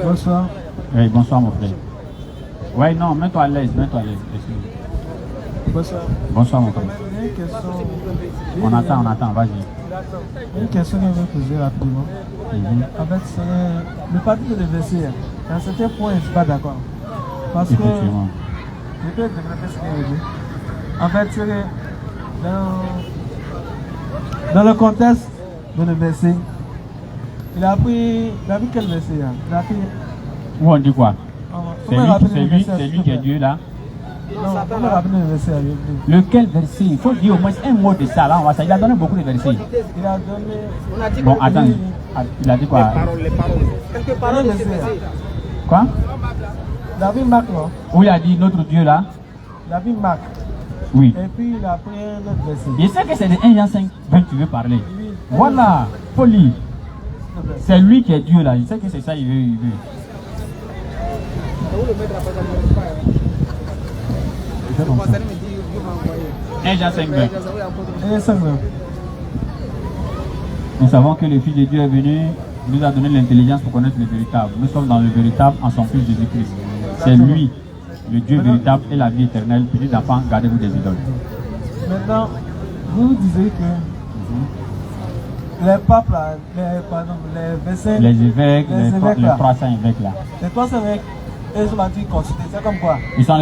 Bonsoir. Oui, bonsoir mon frère. Oui, non, mets-toi à l'aise, mets-toi à l'aise. Bonsoir. Bonsoir mon frère. Une question. On attend, vas-y. Une question que je vais poser rapidement. En fait, c'est le parti de l'université. À un certain point, je ne suis pas d'accord. Parce que Effectivement. je peux développer ce qu'il dit. En fait, c'est que dans le contexte de l'université, il a pris quel verset? Il a pris. Où on dit quoi? C'est lui qui est Dieu là. Non, on me rappelle le verset. Lequel verset? Il faut dire au moins un mot de ça là. Il a donné beaucoup de versets. Il a donné. Bon, attends. Il a dit quoi? Les paroles. Quelques paroles de ce verset. Quoi? David Marc, non? Où il a dit notre Dieu là? David Marc. Oui. Et puis il a pris un autre verset. Je sais que c'est de 1 Jean 5 dont tu veux parler. Voilà, faut lire. C'est lui qui est Dieu là. Je sais que c'est ça il veut. Un Jean 5 Nous savons que le Fils de Dieu est venu, il nous a donné l'intelligence pour connaître le véritable. Nous sommes dans le véritable en son Fils Jésus-Christ. C'est lui, le Dieu véritable et la vie éternelle. Petits enfants, gardez-vous des idoles. Maintenant, vous disiez que les papes là, les versets, les évêques, les 300 évêques là. Les 300 évêques, ils sont partis consulter. C'est comme quoi? Ils sont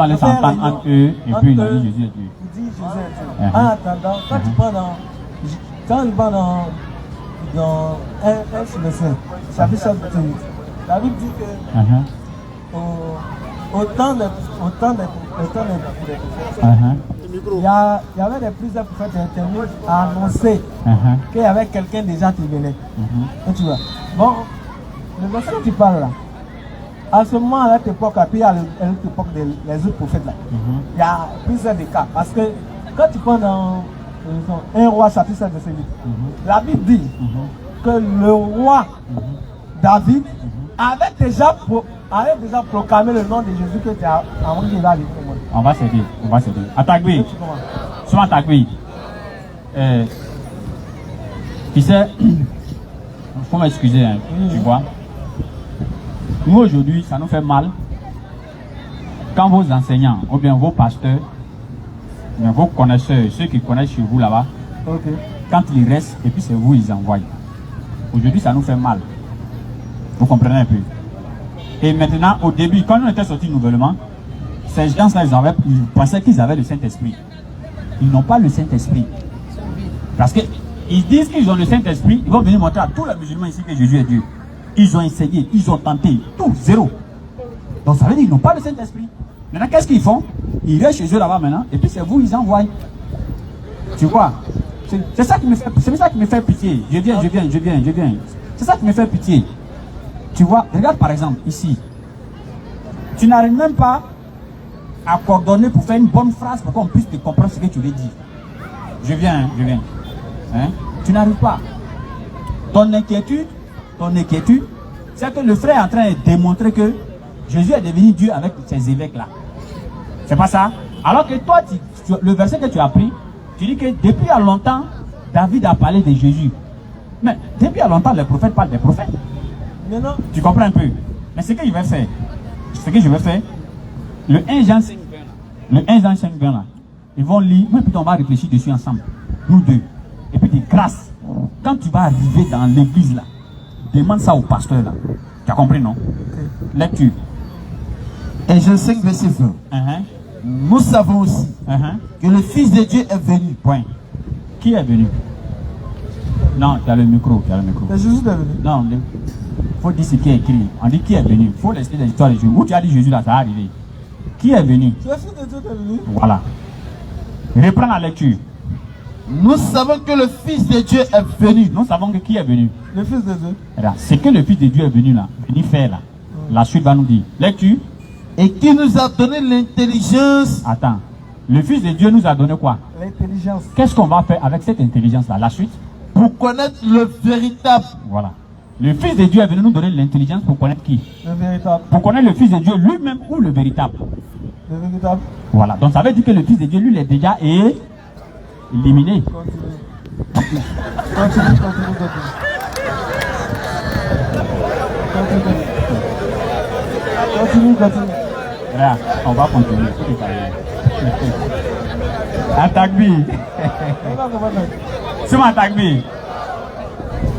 allés s'entendre entre eux et puis ils ont dit Jésus est Dieu. Ils disent Jésus est Dieu. En attendant, quand tu prends dans un verset, chapitre 7, la Bible dit que au temps des prophètes, il y avait des plusieurs prophètes intervenus à annoncer qu'il y avait quelqu'un déjà qui venait. Et tu vois. Bon, le verset que tu parles là, à ce moment, à cette époque, puis il y a l'époque des autres prophètes là, il y a plusieurs des cas. Parce que quand tu prends dans 1 roi chapitre 7 verset 8, la Bible dit que le roi David avait déjà proclamé le nom de Jésus que tu as envoyé là. On va s'aider. Attaque-lui. Souvent attaque-lui. Tu sais, il faut m'excuser, hein, tu vois. Nous aujourd'hui, ça nous fait mal quand vos enseignants, ou bien vos pasteurs, vos connaisseurs, ceux qui connaissent chez vous là-bas, quand ils restent, et puis c'est vous, ils envoient. Aujourd'hui, ça nous fait mal. Vous comprenez un peu? Et maintenant, au début, quand on était sortis nouvellement, ces gens-là, ils pensaient qu'ils avaient le Saint-Esprit. Ils n'ont pas le Saint-Esprit. Parce qu'ils disent qu'ils ont le Saint-Esprit, ils vont venir montrer à tous les musulmans ici que Jésus est Dieu. Ils ont essayé, ils ont tenté, tout, zéro. Donc ça veut dire qu'ils n'ont pas le Saint-Esprit. Maintenant, qu'est-ce qu'ils font? Ils restent chez eux là-bas maintenant, et puis c'est vous, ils envoient. Tu vois? C'est ça qui me fait pitié. Je viens. C'est ça qui me fait pitié. Tu vois, regarde par exemple, ici. Tu n'arrives même pas à coordonner pour faire une bonne phrase pour qu'on puisse te comprendre ce que tu veux dire. Je viens. Hein? Tu n'arrives pas. Ton inquiétude, c'est que le frère est en train de démontrer que Jésus est devenu Dieu avec ces évêques-là. C'est pas ça? Alors que toi, le verset que tu as pris, tu dis que depuis longtemps, David a parlé de Jésus. Mais depuis longtemps, les prophètes parlent des prophètes. Maintenant, tu comprends un peu? Mais ce que je vais faire, le 1 Jean 5 20 là, ils vont lire, mais puis on va réfléchir dessus ensemble, nous deux. Et puis de grâce, quand tu vas arriver dans l'église là, demande ça au pasteur là. Tu as compris, non? Lecture. 1 Jean 5 verset 20. Nous savons aussi que le Fils de Dieu est venu. Point. Qui est venu? Non, tu as le micro. C'est Jésus est venu. Non, il faut dire ce qui est écrit. On dit qui est venu. Il faut laisser l'histoire de Jésus. Où tu as dit Jésus là, ça va arriver. Qui est venu? Le Fils de Dieu est venu. Voilà. Reprends la lecture. Nous savons que le Fils de Dieu est venu. Nous savons que qui est venu? Le Fils de Dieu. C'est que le Fils de Dieu est venu là. Venu faire là. La suite va nous dire. Lecture. Et qui nous a donné l'intelligence. Attends. Le Fils de Dieu nous a donné quoi? L'intelligence. Qu'est-ce qu'on va faire avec cette intelligence là? La suite. Pour connaître le véritable. Voilà. Le Fils de Dieu est venu nous donner l'intelligence pour connaître qui? Le véritable. Pour connaître le Fils de Dieu lui-même ou le véritable? Le véritable. Voilà. Donc ça veut dire que le Fils de Dieu lui est déjà éliminé. Continue. Là, on va continuer. Attaque B. C'est mon attaque B.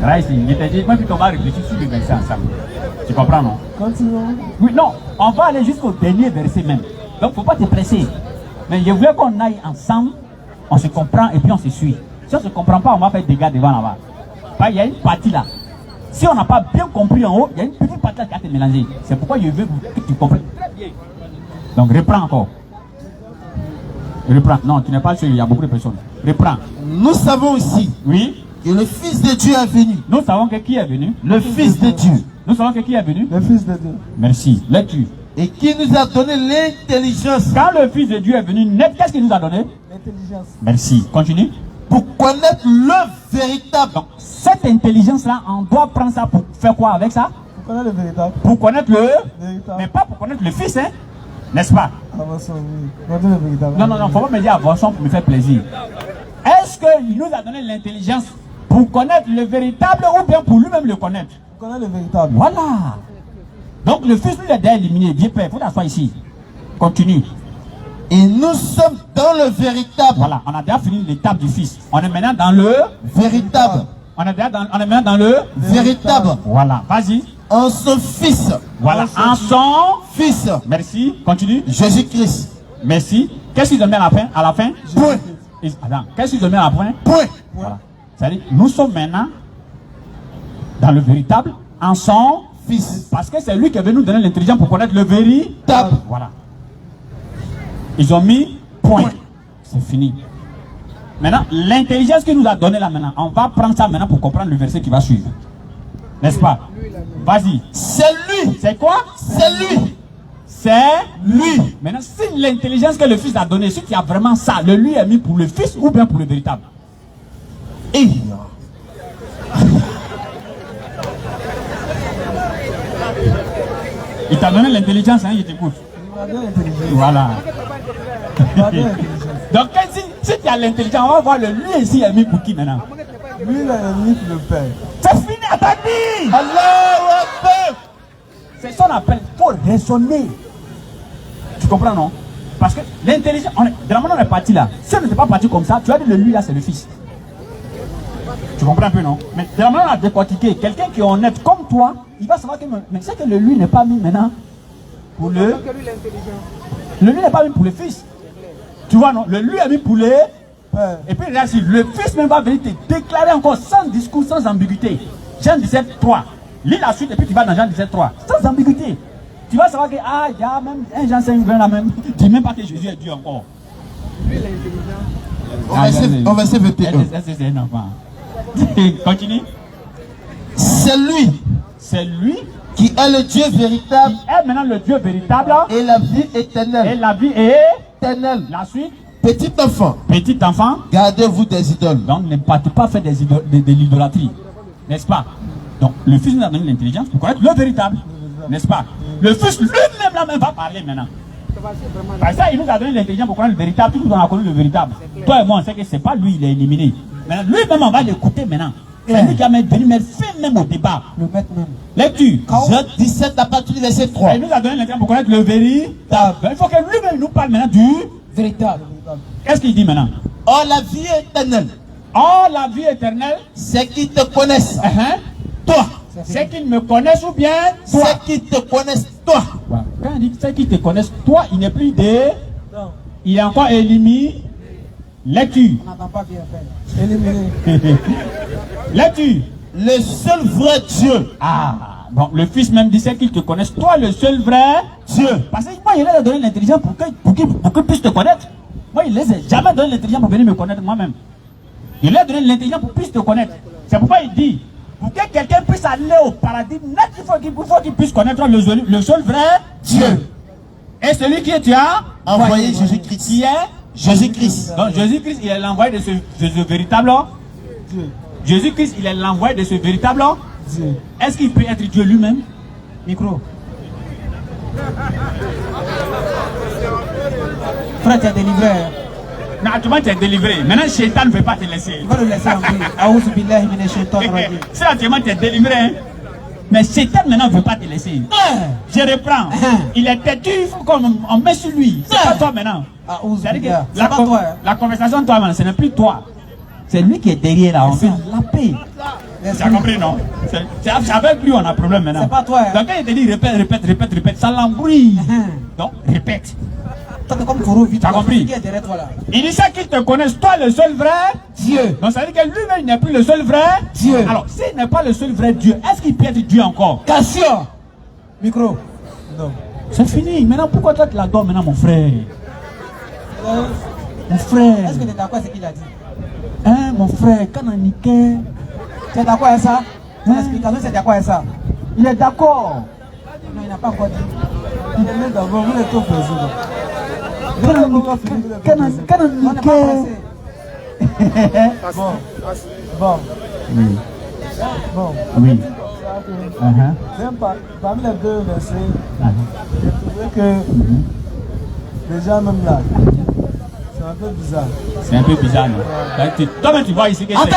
Là, ici, il te dit, moi, puis on va réfléchir sur le verset ensemble. Tu comprends, non? Continue. Oui, non, on va aller jusqu'au dernier verset même. Donc, il ne faut pas te presser. Mais je voulais qu'on aille ensemble, on se comprend et puis on se suit. Si on ne se comprend pas, on va faire des dégâts devant là-bas. Il y a une partie là. Si on n'a pas bien compris en haut, il y a une petite partie là qui a été mélangée. C'est pourquoi je veux que tu comprennes très bien. Donc, reprends encore. Reprends. Non, tu n'es pas sûr, il y a beaucoup de personnes. Reprends. Nous savons aussi Oui. que le Fils de Dieu est venu. Nous savons que qui est venu? Le Fils de Dieu. Nous savons que qui est venu? Le Fils de Dieu. Merci. Lecture. Et qui nous a donné l'intelligence. Quand le Fils de Dieu est venu, qu'est-ce qu'il nous a donné? L'intelligence. Merci. Continue. Pour connaître le véritable. Donc, cette intelligence-là, on doit prendre ça pour faire quoi avec ça? Pour connaître le véritable. Pour connaître le... Véritable. Mais pas pour connaître le Fils, hein? N'est-ce pas? Avançons, oui. Connaître le véritable. Non, faut pas me dire avançons pour me faire plaisir. Est-ce qu'il nous a donné l'intelligence pour connaître le véritable ou bien pour lui-même le connaître? Pour connaître le véritable. Voilà. Donc le Fils, lui, il est déjà éliminé. Viens, Père, il faut t'asseoir ici. Continue. Et nous sommes dans le véritable. Voilà, on a déjà fini l'étape du Fils. On est maintenant dans le... Véritable. On est maintenant dans le... Véritable. Voilà, vas-y. En son Fils. Voilà, en son... Fils. Merci, continue. Jésus-Christ. Merci. Qu'est-ce qu'ils ont mis à la fin? Point. Attends, qu'est-ce qu'ils ont mis à la fin? Point. Voilà. C'est-à-dire, nous sommes maintenant dans le véritable, en son Fils. Parce que c'est lui qui est venu nous donner l'intelligence pour connaître le véritable. Voilà. Ils ont mis point. C'est fini. Maintenant, l'intelligence qu'il nous a donnée là maintenant, on va prendre ça maintenant pour comprendre le verset qui va suivre. N'est-ce pas? Vas-y. C'est lui. C'est quoi? C'est lui. C'est lui. Maintenant, si l'intelligence que le Fils a donnée, si tu as vraiment ça, le lui est mis pour le Fils ou bien pour le véritable? Et il t'a donné l'intelligence, hein, il t'écoute. Voilà. Donc, si tu as l'intelligence, on va voir le lui ici est mis pour qui maintenant? Lui, il est mis pour le Père. C'est fini à ta vie. Allahu Akbar. C'est ça qu'on appelle, il faut raisonner. Tu comprends, non? Parce que l'intelligence, de la manière on est parti là, si on n'était pas parti comme ça, tu as dit le lui là, c'est le Fils. Tu comprends un peu, non? Mais de la manière on a décortiqué, quelqu'un qui est honnête comme toi, il va savoir que mais c'est que le lui n'est pas mis maintenant pour le... Le lui n'est pas mis pour le Fils. Tu vois, non? Le lui est mis pour les... Et puis là, le Fils même va venir te déclarer encore sans discours, sans ambiguïté. Jean 17, 3. Lis la suite et puis tu vas dans Jean 17, 3. Sans ambiguïté. Tu vas savoir que, il y a même un Jean 5, 20 là même. Dis même pas que Jésus est Dieu encore. On va se vêter. C'est un enfant. Continue. C'est lui. C'est lui qui est le Dieu véritable. Qui est maintenant le Dieu véritable. Et la vie éternelle. Et la vie est éternelle. La suite. Petit enfant. Petit enfant. Gardez-vous des idoles. Donc ne partez pas faire de l'idolâtrie. N'est-ce pas? Donc le Fils nous a donné l'intelligence pour connaître le véritable. N'est-ce pas? Le Fils lui-même là même va parler maintenant. Par ça, il nous a donné l'intelligence pour connaître le véritable. Tout le monde a connu le véritable. Toi et moi, on sait que c'est pas lui, il est éliminé. Maintenant, lui-même, on va l'écouter maintenant. C'est lui qui a venu mettre fin même au débat. Le maître même. Lecture. Jean 17 à partir du verset 3. Il nous a donné l'intelligence pour connaître le véritable. Il faut que lui-même nous parle maintenant du véritable. Qu'est-ce qu'il dit maintenant? Oh, la vie éternelle. Oh, la vie éternelle. C'est qu'ils te connaissent. Toi. C'est qu'ils me connaissent ou bien toi. C'est qu'ils te connaissent toi. Quand il dit c'est qu'ils te connaissent toi, il n'est plus des... Non. Il est encore éliminé. Lecture. On n'entend pas bien faire. Éliminé. Lecture. Le seul vrai Dieu. Bon, le Fils même dit c'est qu'ils te connaissent toi, le seul vrai Dieu. Parce que moi, il leur a donné l'intelligence pour qu'ils puissent te connaître. Moi, il ne les a jamais donné l'intelligence pour venir me connaître moi-même. Il leur a donné l'intelligence pour qu'ils puissent te connaître. C'est pourquoi il dit, pour que quelqu'un puisse aller au paradis, il faut qu'il puisse connaître le seul vrai Dieu. Et celui qui tu as envoyé Jésus-Christ. Qui est Jésus-Christ. Donc Jésus-Christ, il est l'envoyé de ce véritable Dieu. Jésus-Christ, il est l'envoyé de ce véritable Dieu. Est-ce qu'il peut être Dieu lui-même? Micro. Frère, tu as délivré. Non, tu vas te délivrer. Maintenant, Shaitan ne veut pas te laisser. Il va le laisser en vie. C'est actuellement te délivrer. Hein? Mais Shaitan maintenant ne veut pas te laisser. Je reprends. Il est têtu, il faut qu'on met sur lui. C'est pas toi maintenant. C'est-à-dire que la conversation, toi, maintenant, ce n'est plus toi. C'est lui qui est derrière là. On fait la paix. Tu as compris, non? C'est avec lui on a problème maintenant. C'est pas toi. Hein? Donc quand il te dit répète, ça l'embrouille. Donc répète. Tu as compris? Il dit ça qu'il te connaisse, toi le seul vrai Dieu. Donc ça veut dire que lui-même n'est plus le seul vrai Dieu. Alors s'il n'est pas le seul vrai Dieu, est-ce qu'il peut être Dieu encore? Cassio. Micro. Non. C'est fini. Maintenant pourquoi toi tu la donnes maintenant mon frère? Mon frère. Est-ce que tu es d'accord avec ce qu'il a dit? Hein mon frère, quand on niquait. Tu es d'accord avec ça? L'explication c'est d'accord avec ça? Il est d'accord. Non, il n'a pas encore dit. Il est d'accord, vous êtes au président. Bon. Oui. Bon. Oui. Parmi les deux versets, j'ai trouvé que déjà même là, c'est un peu bizarre. C'est un peu bizarre, non? Toi-même tu vois ici que c'est...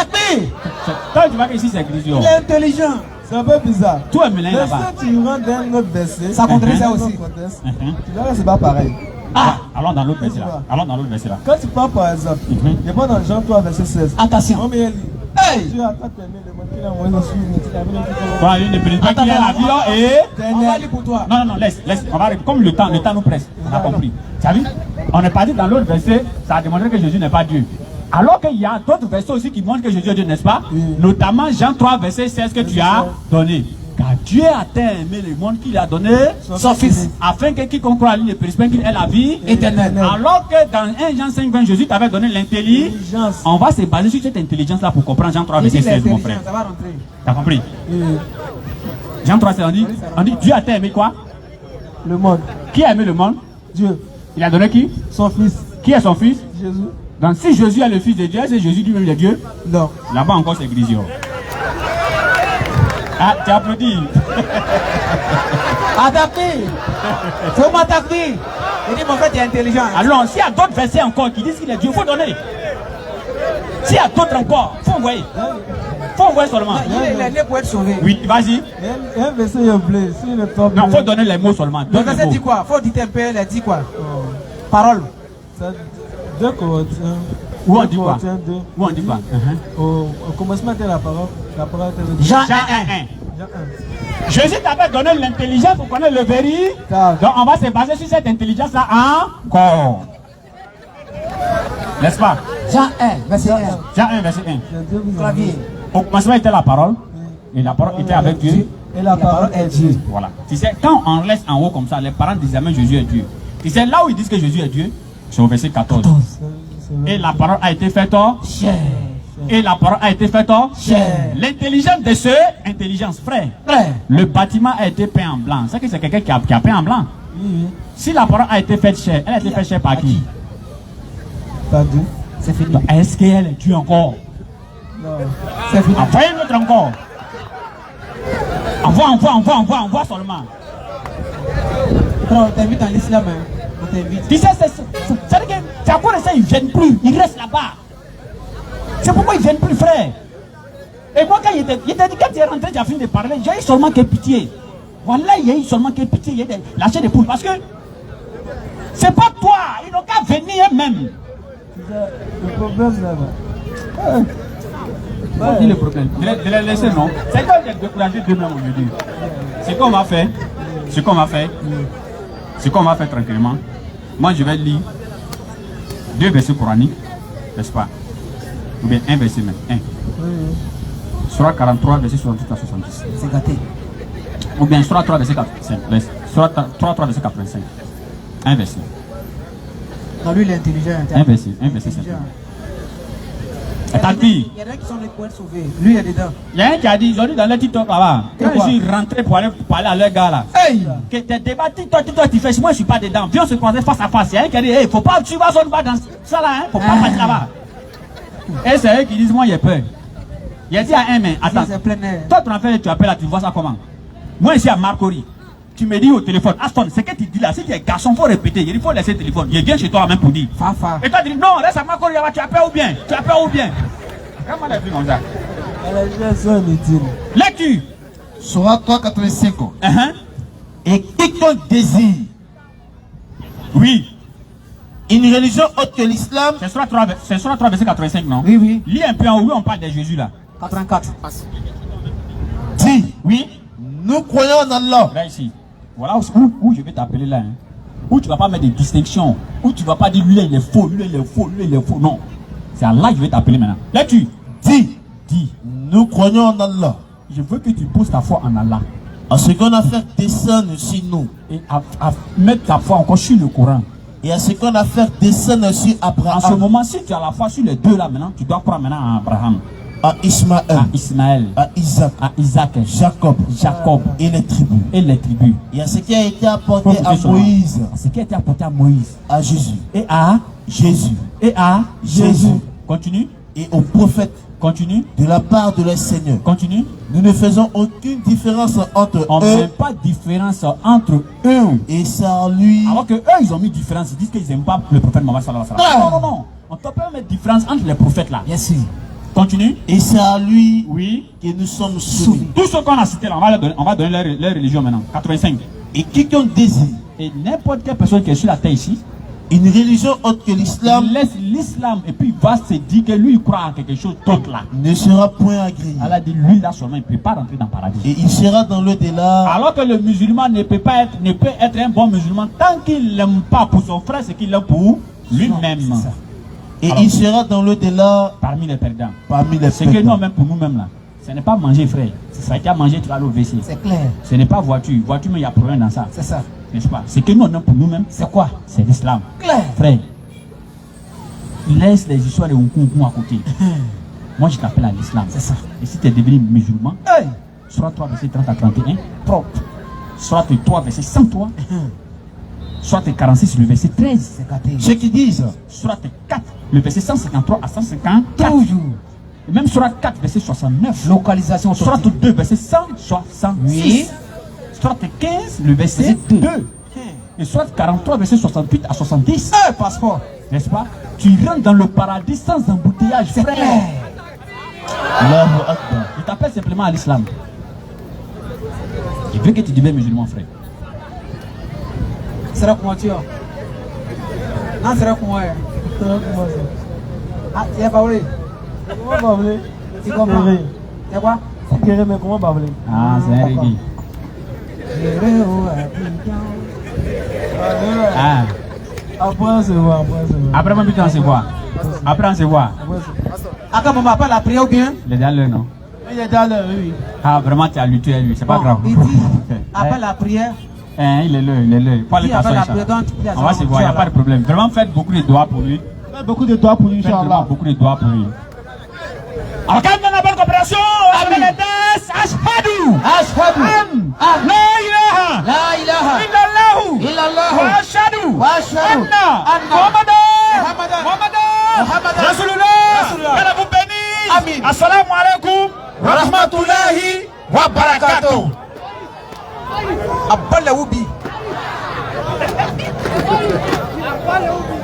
Toi tu vois qu'ici c'est Christian. Il est intelligent. C'est un peu bizarre. Toi même là-bas. Si tu rentres dans un autre verset, ça contredit ça aussi. Tu verras que c'est pas pareil. Allons dans l'autre verset là. Allons dans l'autre verset là. Quand tu parles par exemple, il pas dans Jean 3 verset 16. Attention. Hey! Tu as pas aimé le monde qui a envoyé dessus. Voilà, il ne prie pas qu'il y a l'avion et... On va lire pour toi. Non, laisse. On va comme le temps nous presse. On a compris. Tu as vu? On n'est pas dit dans l'autre verset, ça a démontré que Jésus n'est pas Dieu. Alors qu'il y a d'autres versets aussi qui montrent que Jésus est Dieu, n'est-ce pas? Notamment Jean 3 verset 16 que tu as donné. Car Dieu a tant aimé le monde qu'il a donné son Fils, afin que quiconque croit à lui ne périsse pas, qu'il ait la vie éternelle. Alors que dans 1 Jean 5, 20, Jésus t'avait donné l'intelligence. On va se baser sur cette intelligence-là pour comprendre Jean 3, verset 16, mon frère. T'as compris? Jean 3, on dit Dieu a tant aimé quoi? Le monde. Qui a aimé le monde? Dieu. Il a donné qui? Son Fils. Qui est son Fils? Jésus. Donc si Jésus est le Fils de Dieu, c'est Jésus lui-même le Dieu? Non. Là-bas encore c'est Grisio. Ah, tu applaudis. Adapté. Faut m'attaquer. Il dit mon frère tu es intelligent. Alors s'il y a d'autres versets encore qui disent qu'il est Dieu, il faut donner. S'il y a d'autres encore, il faut envoyer. Il faut envoyer seulement. Il est né pour être sauvé. Oui, vas-y. Un verset est bleu. Non, il faut donner les mots seulement. Le verset dit quoi? Il faut dire un peu, il dit quoi? Parole. 2 Corinthiens. Où on dit quoi? Où on dit quoi? Au commencement était la parole. La parole était Jean 1. Jésus t'avait donné l'intelligence pour connaître le vérité. Donc on va se baser sur cette intelligence-là encore. N'est-ce pas? Jean 1, verset 1. Jean 1, verset 1. Clavier. Au commencement était la parole. Et la parole était avec Dieu. Et la parole est Dieu. Voilà. Tu sais, quand on laisse en haut comme ça, les parents disent jamais Jésus est Dieu. Tu sais, là où ils disent que Jésus est Dieu, c'est au verset 14. Et la parole a été faite chair. Et la parole a été faite chair. L'intelligence de ce, intelligence, frère. Le bâtiment a été peint en blanc. C'est que c'est quelqu'un qui a peint en blanc. Si la parole a été faite chair, elle a été faite chair par qui? Par Dieu. C'est fini. Est-ce qu'elle est Dieu encore? Non. C'est fini. Envoyez une autre encore. Envoie seulement. On t'invite en l'islam. On t'invite. Tu sais, c'est à quoi ça, ils ne viennent plus. Ils restent là-bas. C'est pourquoi ils ne viennent plus, frère. Et moi, quand il t'a dit, quand tu es rentré, tu as fini de parler, j'ai eu seulement que pitié. Voilà, il y a eu seulement que pitié. Il y a lâché des poules. Parce que c'est pas toi. Ils n'ont qu'à venir eux-mêmes. Le problème là-bas. Pas dit le problème. De les laisser, non. C'est comme de décourager d'eux-mêmes aujourd'hui. C'est qu'on va faire. Ce qu'on va faire tranquillement. Moi, je vais lire 2 versets coraniques, n'est-ce pas? Ou bien un verset même. 1. Surah 43, verset 68 à 70. C'est gâté. Ou bien Surah 3, verset 45. Surah 3, verset 85. Un verset. Non, lui, il est intelligent. Un verset simplement. Il y en a qui sont les pour être sauvés. Lui, il est dedans. Il y a un qui a dit, aujourd'hui dans le TikTok là-bas, quand je suis rentré pour aller parler à leur gars là, que tes débats TikTok, tu fais, moi je suis pas dedans, viens on se croiser face à face. Il y a un qui a dit, hey, faut pas, tu vas dans ça là, hein, faut pas partir là-bas. Et c'est eux qui disent, moi j'ai peur. Il a dit à un, mais attends, toi ton affaire, tu appelles là, tu vois ça comment? Moi ici à Marcory, tu me dis au téléphone, Aston, ce que tu dis là, si tu es garçon, il faut répéter, il faut laisser le téléphone. Il vient chez toi même pour dire. Fafa. Et toi, tu dis, non, laisse à ma collègue, tu as peur ou bien? Tu as peur ou bien? Comment les plus comme ça? Lecture. Surah 385. Et quiconque désire Oui. une religion autre que l'islam. C'est Surah 3, verset 85, non? Oui, oui. Lis un peu en haut, on parle de Jésus là. 84. Dit, Oui. nous croyons en Allah. Là ici. Voilà où je vais t'appeler là. Hein. Où tu ne vas pas mettre des distinctions. Où tu ne vas pas dire lui il est faux, lui il est faux, lui il est faux. Non. C'est Allah que je vais t'appeler maintenant. Lecture. Dit, Dis. nous croyons en Allah. Je veux que tu poses ta foi en Allah. En ce qu'on a fait descendre sur nous. Et à mettre ta foi encore sur le Coran. Et à ce qu'on a fait descendre sur En ce Abraham, moment, si tu as la foi sur les deux là maintenant, tu dois croire maintenant à Abraham, à Ismaël, à Ismaël, à Isaac, à Isaac, Jacob, et les tribus. Et à ce qui a été apporté à Moïse, Ce qui a été apporté à Moïse. à Jésus, Et à Jésus, et à Jésus, Continue. et aux prophètes Continue. de la part de leur Seigneur. Continue. Nous ne faisons aucune différence entre On ne eux fait pas de différence entre eux. et ça lui. Alors que eux, ils ont mis différence. Ils disent qu'ils n'aiment pas le prophète Mohammed sallallahu alayhi wa sallam. Non, non, non. On ne peut pas mettre différence entre les prophètes là. Bien sûr. Continue. Et c'est à lui Oui. que nous sommes soumis. Tout ce qu'on a cité là, on va donner leur religion maintenant. 85. Et quiconque désire Et n'importe quelle personne qui est sur la terre ici, une religion autre que l'islam il laisse l'islam et puis il va se dire que lui il croit en quelque chose d'autre là. ne sera point agréé. Allah dit lui là seulement il ne peut pas rentrer dans le paradis. Et il sera dans l'au-delà. Alors que le musulman ne peut être un bon musulman tant qu'il n'aime pas pour son frère ce qu'il aime pour lui-même. Et Alors, il sera dans l'au-delà parmi les perdants. parmi les C'est que perdants. nous-mêmes pour nous-mêmes là, ce n'est pas manger frère. C'est ça qui a mangé, tu vas aller au WC. C'est clair. Ce n'est pas voiture. Voiture mais il y a problème dans ça. C'est ça. N'est-ce pas? Ce que nous on aime pour nous-mêmes, C'est quoi? c'est l'islam. Clair. Frère, laisse les histoires de Nkunku à côté. Moi je t'appelle à l'islam. C'est ça. Et si tu es devenu musulman, Hey. Surah 3 verset 30 à 31, Propre. Surah 3 verset 103, Surah 46 le verset 13, C'est gâté. Ceux qui disent Surah 4 le verset 153 à 154, Toujours. et même Surah 4 verset 69, Localisation Surah sortie. 2 verset 166, Oui. Surah 15 le verset 2, et Surah 43 verset 68 à 70, Passeport. n'est-ce pas? Tu rentres dans le paradis sans embouteillage, C'est frère. clair. Allahu Akbar. Je t'appelle simplement à l'islam. Je veux que tu deviennes musulman, frère. Sera comment tu as? Non, sera comment est? Ah, tu es pas vrai? Comment parler? Tu comprends? C'est quoi? Mais comment parler? Ah, c'est un reggae. Ah. Après on se voit, après on se voit. Après, mon but, on se voit. Après, on se voit. Attends, maman, pas la prière ou bien? Il est dans l'heure, non? Il est dans l'heure, oui. Ah, vraiment, tu as lutté à lui, c'est pas grave. Il dit, après la prière, Il est là. Faut aller Si, après passer, la Inch'Allah. prière, donc, On va se voir, il n'y a pas de problème. Vraiment, faites beaucoup de doigts pour lui. Faites beaucoup de doigts pour lui, Faites vraiment Inch'Allah. beaucoup de doigts pour lui. Alors, quand on a bonne coopération, avec les tests, Ashhadu Ashhadu an la ilaha La ilaha illallahu illallah wa ashhadu wa ashhadu anna Muhammadan Muhammadan Rasulullah. Que vous bénisse. Amin. Assalamu alaikum wa rahmatullahi wa barakatuh. Abba la Wubi. Abba la Wubi.